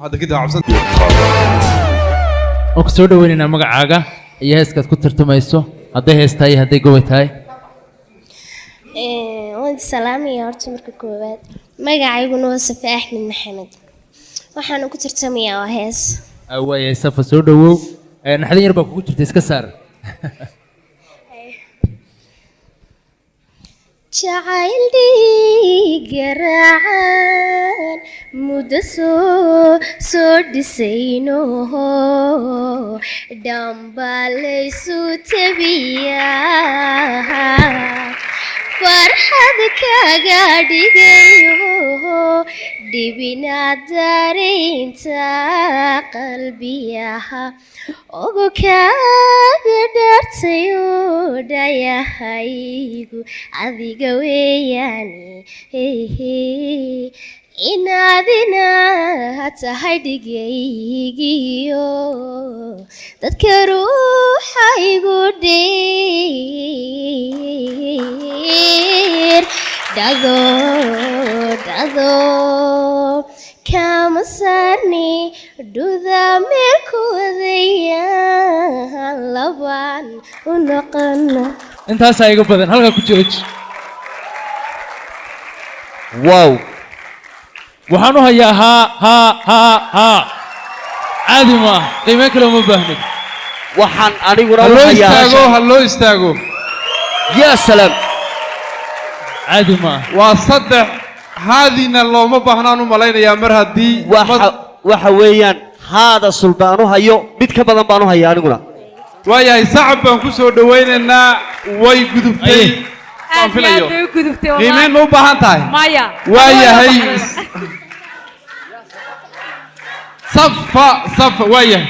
هذا كده عبسط أقصد وين مقعقة يهس كت كتر تميسو هذا هستاي هذا جوتاي وانت سلامي يا هرت مركب كوبات magacaygu waa Safi Axmed Maxamed waxaan ku tartamayaa waa hees أوه Safi soo dhawow naxdin yar baa kugu jirtay iska saar jacayl dhigaraacan muddo soo dhisayno dhambalaysu tabiyaa farxad kaga dhigayo dhibinaad dareenta qalbiyaha ogo kaaga dhaartayo dhayahaygu adiga weeyaane inaadina tahay dhigaygiyo dadka ruuxaygu dheer dhado kama saarni dhuda meelkoodayaan labaan u noqona intaasaa iga badan halkaa ku jooji wow waxaan u hayaa haa caadi ma ah qiime kale uma baahnin waxaan aniguna u هلو hayaa استاغو هلو استاغو ya salaam caadi ma ah وصدح هذه لو ما بهنان ملينا يا مر هدي waxa weeyaan haada suldaanu hayo mid ka badan baan u hayaa aniguna waayahay sacab baan ku soo dhawaynaynaa way gudubtay aan filayo qiimeyn ma u baahan tahay maya waayahay safa waayahay